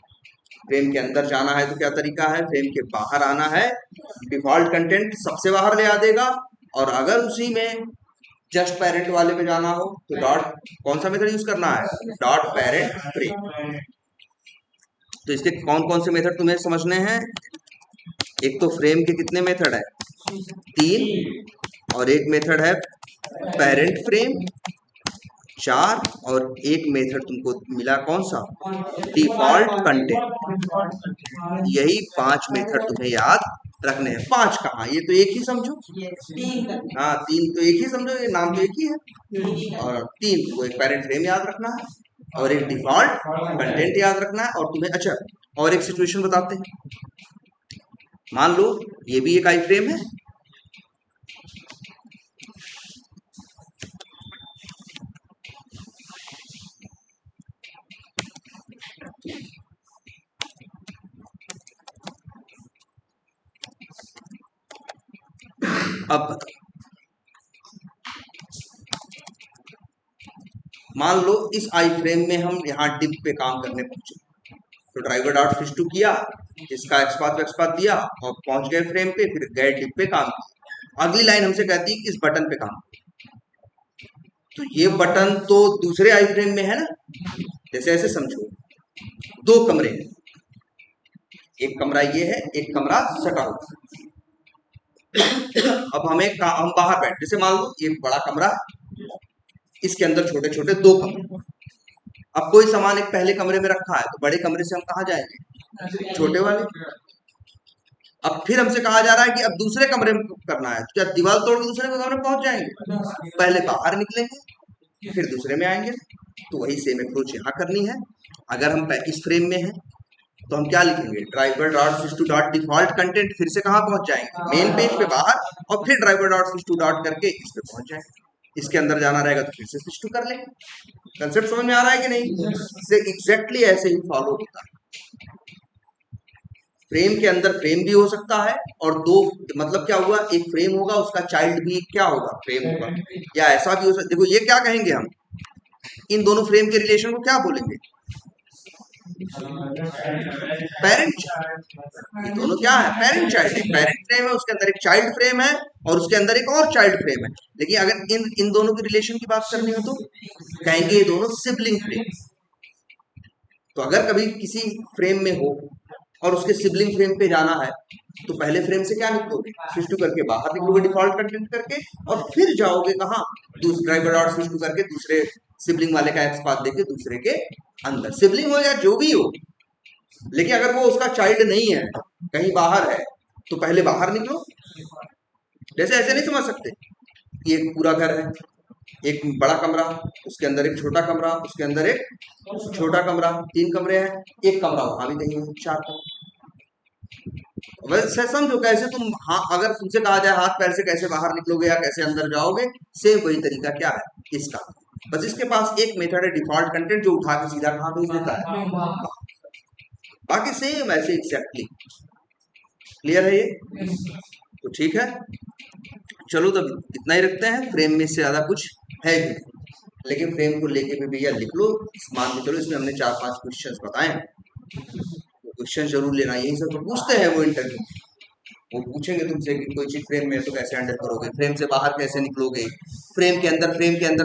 फ्रेम के अंदर जाना है तो क्या तरीका है? फ्रेम के बाहर आना है, डिफॉल्ट कंटेंट सबसे बाहर ले आ देगा, और अगर उसी में जस्ट पेरेंट वाले में जाना हो तो डॉट, कौन सा मेथड यूज करना है? Dot parent frame. तो इसके कौन कौन से मेथड तुम्हें समझने हैं? एक तो फ्रेम के कितने मेथड है? 3, और एक मेथड है पेरेंट फ्रेम, 4, और एक मेथड तुमको मिला कौन सा? Default content. यही 5 मेथड तुम्हें याद रखने हैं। 5 कहाँ, ये तो एक ही समझो। हाँ, 3 तो एक ही समझो, ये नाम तो एक ही है। और 3 को एक पेरेंट फ्रेम याद रखना है, और एक डिफॉल्ट कंटेंट याद रखना है। और तुम्हें अच्छा, और एक सिचुएशन बताते हैं। मान लो ये भी एक आई फ्रेम है, अब मान लो इस आई फ्रेम में हम यहाँ डिप पे काम करने पहुंचे, तो ड्राइवर डॉट फिश टू किया, इसका एक्सपाथ दिया और पहुंच गए फ्रेम पे, फिर गए डिप पे काम किया। अगली लाइन हमसे कहती है कि इस बटन पे काम, तो ये बटन तो दूसरे आई फ्रेम में है ना। जैसे ऐसे समझो, दो कमरे, एक कमरा ये है, एक कमरा सटा हुआ। अब हम बाहर बैठ, जैसे मान लो एक बड़ा कमरा, इसके अंदर छोटे छोटे दो कमरे। अब कोई सामान एक पहले कमरे में रखा है, तो बड़े कमरे से हम कहाँ जाएंगे, छोटे वाले। अब फिर हमसे कहा जा रहा है कि अब दूसरे कमरे में करना है, तो क्या दीवार तोड़ के दूसरे कमरे में पहुंच जाएंगे, पहले बाहर निकलेंगे फिर दूसरे में आएंगे। तो वही सेम अप्रोच यहाँ करनी है। अगर हम इस फ्रेम में है तो हम क्या लिखेंगे, driver dot fish to dot default content, फिर से कहाँ पहुंच जाएंगे, मेन पेज पे बाहर, और फिर driver dot fish to dot करके इस पे पहुंच जाएंगे। इसके अंदर जाना रहेगा तो फिर से फिश टू कर लेंगे। कंसेप्ट समझ में आ रहा है कि नहीं, से एग्जैक्टली ऐसे ही फॉलो होता है। फ्रेम के अंदर फ्रेम भी हो सकता है, और दो, मतलब क्या हुआ, एक फ्रेम होगा उसका चाइल्ड भी क्या होगा, फ्रेम होगा। या ऐसा भी हो सकता, देखो ये क्या कहेंगे हम, इन दोनों फ्रेम के रिलेशन को क्या बोलेंगे, पेरेंट। ये दोनों क्या है, पेरेंट चाइल्ड। एक पेरेंट फ्रेम है, उसके अंदर एक चाइल्ड फ्रेम है, और उसके अंदर एक और चाइल्ड फ्रेम है। लेकिन अगर इन दोनों की रिलेशन की बात करनी हो तो कहेंगे ये दोनों सिबलिंग फ्रेम। तो अगर कभी किसी फ्रेम में हो और उसके सिबलिंग फ्रेम पे जाना है, तो पहले फ्रेम से क्या निकलोगे, स्विच टू करके बाहर निकलोगे डिफॉल्ट कंटेंट करके, और फिर जाओगे कहाँ, ड्राइवर डॉट स्विच टू करके दूसरे सिबलिंग वाले का एक्सपाथ देके दूसरे के अंदर, सिबलिंग हो या जो भी हो। लेकिन अगर वो उसका चाइल्ड नहीं है, कहीं बाहर है, तो पहले बाहर निकलो। जैसे ऐसे नहीं समझ सकते, ये पूरा घर है, एक बड़ा कमरा, उसके अंदर एक छोटा कमरा, उसके अंदर एक छोटा कमरा, 3 कमरे हैं, एक कमरा वहां भी नहीं है, 4 कमरे। वैसे समझो कैसे तुम, हाँ अगर तुमसे कहा जाए हाथ पैर से कैसे बाहर निकलोगे या कैसे अंदर जाओगे, सेम वही तरीका क्या है इसका। बस इसके पास एक मेथड है डिफॉल्ट कंटेंट, जो उठा के सीधा कहाँ भेज देता है, बाकी सेम ऐसे एग्जैक्टली। क्लियर है ये, तो ठीक है। चलो तब इतना ही रखते हैं, फ्रेम में से ज्यादा कुछ है ही, लेकिन फ्रेम को लेके भी भैया लिख लो, मान के चलो इसमें हमने 4-5 क्वेश्चंस बताए हैं, क्वेश्चन जरूर लेना। यही सब तो पूछते हैं वो इंटरव्यू, वो पूछेंगे तुमसे कि कोई चीज फ्रेम में है तो कैसे हैंडल करोगे, फ्रेम से बाहर कैसे निकलोगे, फ्रेम के अंदर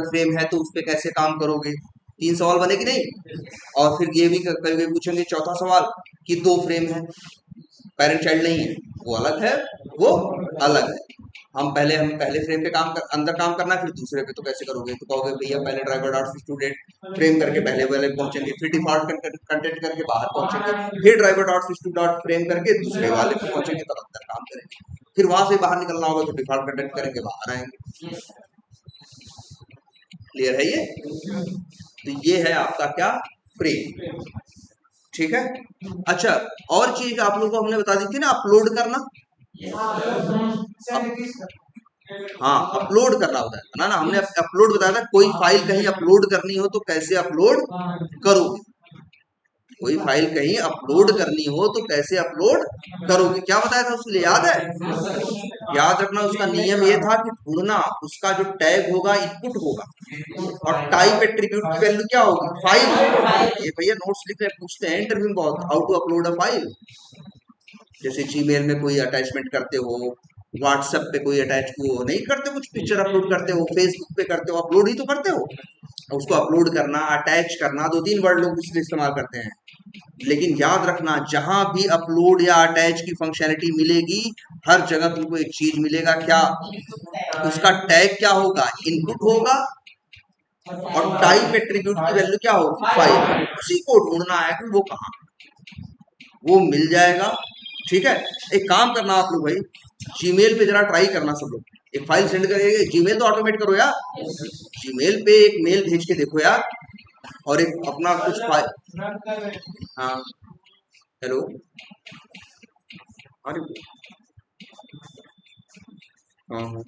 फ्रेम है तो उस पर कैसे काम करोगे। 3 सवाल बने कि नहीं। और फिर ये भी कभी पूछेंगे चौथा सवाल कि 2 फ्रेम है, पेरेंट चाइल्ड नहीं है, वो अलग है, वो अलग है। हम पहले फ्रेम पे अंदर काम करना है, फिर दूसरे पे तो कैसे करोगे, तो कहोगे भैया पहले ड्राइवर डॉट स्टूडेंट फ्रेम करके पहले वाले पहुंचेंगे, फिर डिफॉल्ट कंटेंट करके बाहर पहुंचेंगे, फिर ड्राइवर डॉट स्टू डॉट फ्रेम करके दूसरे वाले पे पहुंचेंगे, तब अंदर काम करेंगे, फिर वहां से बाहर निकलना होगा तो डिफॉल्ट कंटेंट करेंगे, बाहर आएंगे। क्लियर है ये, तो ये है आपका क्या, फ्रेम। ठीक है। अच्छा, और चीज आप लोगों को हमने बता दी थी ना, अपलोड करना। हाँ, अपलोड करना होता है ना, हमने अपलोड बताया था, कोई फाइल कहीं अपलोड करनी हो तो कैसे अपलोड करोगे, कोई फाइल कहीं अपलोड करनी हो तो कैसे अपलोड करोगे, क्या बताया था उसके लिए, याद है, याद रखना उसका नियम ये था कि ढूंढना उसका जो टैग होगा इनपुट होगा, और टाइप एट्रीब्यूट की वैल्यू क्या होगी, फाइल। ये भैया नोट्स लिख रहे पूछते हैं इंटरव्यू में बहुत, how to upload a file. जैसे जीमेल में कोई अटैचमेंट करते हो, व्हाट्सएप पे कोई अटैच वो नहीं करते, कुछ पिक्चर अपलोड करते हो, फेसबुक पे करते हो, अपलोड ही तो करते हो। उसको अपलोड करना, अटैच करना, 2-3 वर्ड लोग इसलिए इस्तेमाल करते हैं, लेकिन याद रखना जहां भी अपलोड या अटैच की फंक्शनैलिटी मिलेगी, हर जगह तुमको एक चीज मिलेगा, क्या, उसका टैग क्या होगा, इनपुट होगा, और टाइप एट्रीब्यूट की वैल्यू क्या होगी, फाइल। उसी को ढूंढना है कि वो कहाँ, वो मिल जाएगा। ठीक है, एक काम करना आप लोग भाई, जीमेल पे जरा ट्राई करना सब लोग, एक फाइल सेंड करेंगे, जीमेल तो ऑटोमेट करो यार, जीमेल पे एक मेल भेज के देखो यार, और एक अपना कुछ फाइल। हाँ हेलो, अरे हाँ हाँ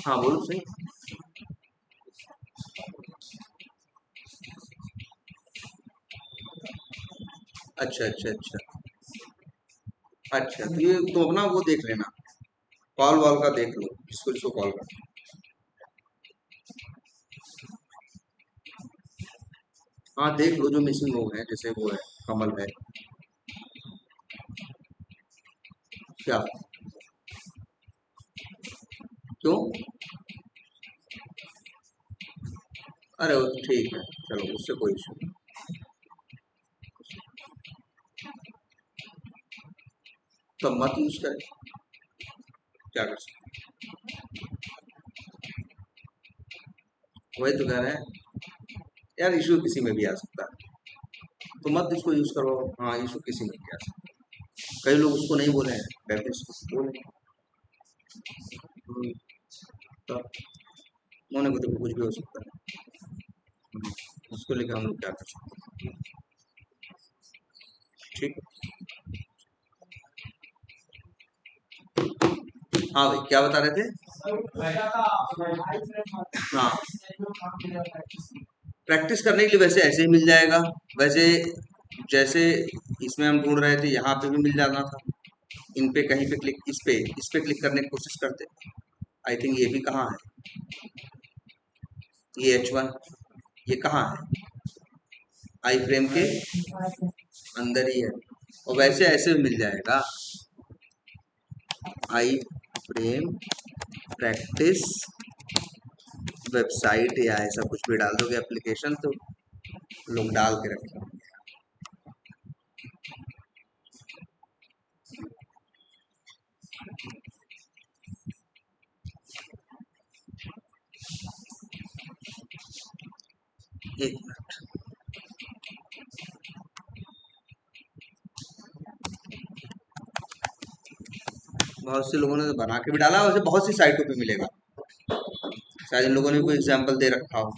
हाँ बोलो सही। अच्छा अच्छा अच्छा अच्छा, तो ये तो अपना वो देख लेना, कॉल वॉल का देख लो, इसको इसको कॉल कर। हाँ देख लो जो मिसिंग लोग हैं, जैसे वो है कमल है। क्या? क्यों? अरे वो तो ठीक है, चलो उससे कोई इशू नहीं। तो मत यूज करें, क्या कर सकते हैं? वही तो कह रहे हैं यार, इशू किसी में भी आ सकता है, तो मत इसको यूज करो। हाँ इशू किसी में भी आ सकता है, कई लोग उसको नहीं बोले हैं, बैठे इसको बोले। हम्म, तो होने को तो कुछ भी हो सकता है। हम्म, उसको लेकर हम लोग क्या कर सकते हैं? ठीक है। हाँ भाई क्या बता रहे थे? हाँ प्रैक्टिस करने के लिए वैसे ऐसे ही मिल जाएगा, वैसे जैसे इसमें हम ढूंढ रहे थे यहाँ पे भी मिल जाना था। इन पे कहीं पे क्लिक, इस पे क्लिक करने की कोशिश करते। आई थिंक ये भी कहाँ है, ये H1, ये कहाँ है? आई फ्रेम के अंदर ही है। और वैसे ऐसे भी मिल जाएगा, आई फ्रेम प्रैक्टिस वेबसाइट या ऐसा कुछ भी डाल दोगे एप्लीकेशन, तो लोग डाल के रखेंगे। एक मिनट, बहुत से लोगों ने तो बना के भी डाला, वैसे बहुत सी साइटों पे मिलेगा, शायद इन लोगों ने कोई एग्जाम्पल दे रखा हो।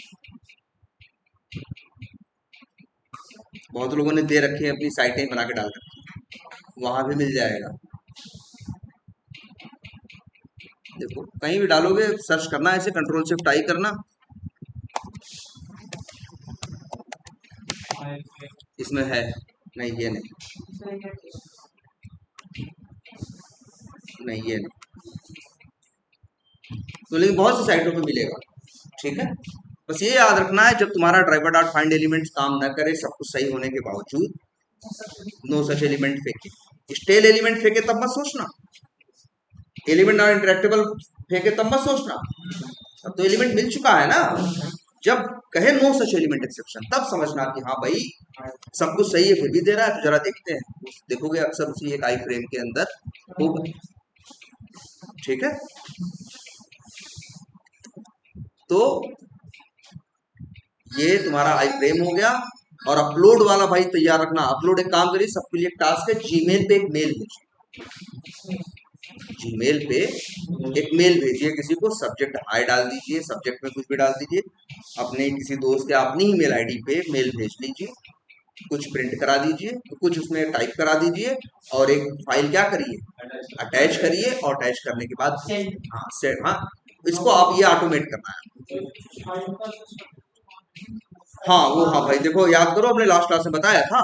बहुत लोगों ने दे रखी है, अपनी साइटें बना के डाल रखी, वहां भी मिल जाएगा। देखो कहीं भी डालोगे, सर्च करना, ऐसे कंट्रोल शिफ्ट आई करना, इसमें है। नहीं ये नहीं, नहीं ये नहीं, तो लेकिन बहुत सी साइटों पे मिलेगा। ठीक है, बस ये याद रखना है, जब तुम्हारा ड्राइवर डॉट फाइंड एलिमेंट्स काम न करे, सब कुछ सही होने के बावजूद, नो सच एलिमेंट फेंके, स्टेल एलिमेंट फेंके तब मत सोचना, एलिमेंट नॉट इंटरेक्टेबल फेंके तब मत सोचना। अब तो एलिमेंट मिल चुका है ना, जब कहे नो सच एलिमेंट एक्सेप्शन, तब समझना कि हाँ भाई सब कुछ सही है, फिर भी दे रहा है, तो जरा देखते हैं। देखोगे अक्सर उसी एक आई फ्रेम के अंदर होगा। ठीक है, तो ये तुम्हारा आई फ्रेम हो गया। और अपलोड वाला भाई तैयार रखना, अपलोड एक काम करिए, सबके लिए टास्क है, जीमेल पे एक मेल भेजिए, जीमेल पे एक मेल भेजिए किसी को, सब्जेक्ट हाई डाल दीजिए, सब्जेक्ट में कुछ भी डाल दीजिए, अपने किसी दोस्त या अपनी ही मेल आईडी पे मेल भेज लीजिए, कुछ प्रिंट करा दीजिए, कुछ उसमें टाइप करा दीजिए, और एक फाइल क्या करिए, अटैच करिए, और अटैच करने के बाद हाँ सेट, हाँ इसको आप ये ऑटोमेट करना है। हाँ वो, हाँ भाई देखो याद करो, हमने लास्ट क्लास में बताया था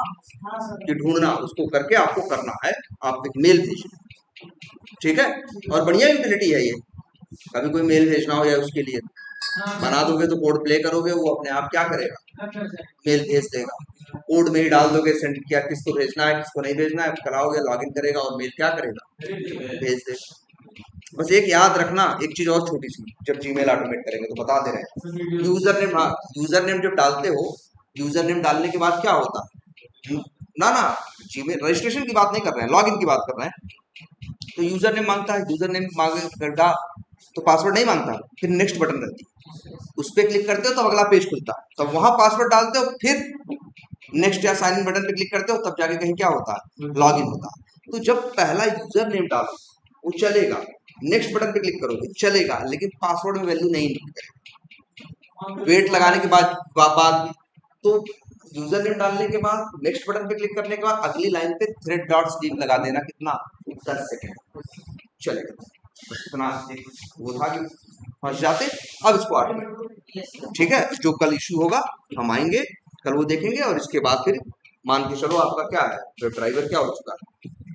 कि ढूंढना, उसको करके आपको करना है, आप एक मेल भेजिए। ठीक है, और बढ़िया यूटिलिटी है ये, कभी कोई मेल भेजना हो या उसके लिए बना दोगे, तो कोड प्ले करोगे, वो अपने आप क्या करेगा, मेल भेज देगा, कोड में ही डाल दोगे सेंड किया, किसको भेजना है किसको नहीं भेजना है, कराओगे, लॉगिन करेगा और मेल क्या करेगा, भेज देगा। बस एक याद रखना, एक चीज और छोटी सी, जब जीमेल ऑटोमेट करेंगे तो बता दे रहे हैं, यूजर नेम, हाँ यूजर नेम जब डालते हो, यूजर नेम डालने के बाद क्या होता है, ना ना जीमेल रजिस्ट्रेशन की बात नहीं कर रहे हैं, लॉगिन की बात कर रहे हैं। तो यूजर नेम मांगता है, यूजर नेम मांगेगा तो पासवर्ड नहीं मांगता, फिर नेक्स्ट बटन रहती है, उस पर क्लिक करते हो तब अगला पेज खुलता है, तब वहां पासवर्ड डालते हो, फिर नेक्स्ट या साइन इन बटन पे क्लिक करते हो, तब जाके कहीं क्या होता है, लॉगिन होता है। तो जब पहला यूजर नेम डालो वो चलेगा, नेक्स्ट बटन पे क्लिक करोगे चलेगा, लेकिन पासवर्ड में वैल्यू नहीं करेगा, वेट लगाने के बाद तो यूजर नेम डालने के बाद नेक्स्ट बटन पे क्लिक करने के बाद अगली लाइन पे थ्रेड डॉट स्लीप लगा देना, कितना, 10 सेकेंड चलेगा। बस इतना वो था कि फंस जाते। अब इसको ऑटोमेट, ठीक है, जो कल इशू होगा हम आएंगे, कल वो देखेंगे, और इसके बाद फिर मान के चलो आपका क्या है, वेब ड्राइवर क्या हो चुका है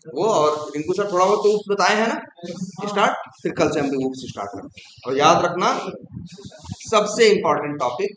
वो, और रिंकू सर थोड़ा बहुत तो बताए हैं ना स्टार्ट, फिर कल से हम भी वो स्टार्ट करते हैं। और याद रखना सबसे इंपॉर्टेंट टॉपिक,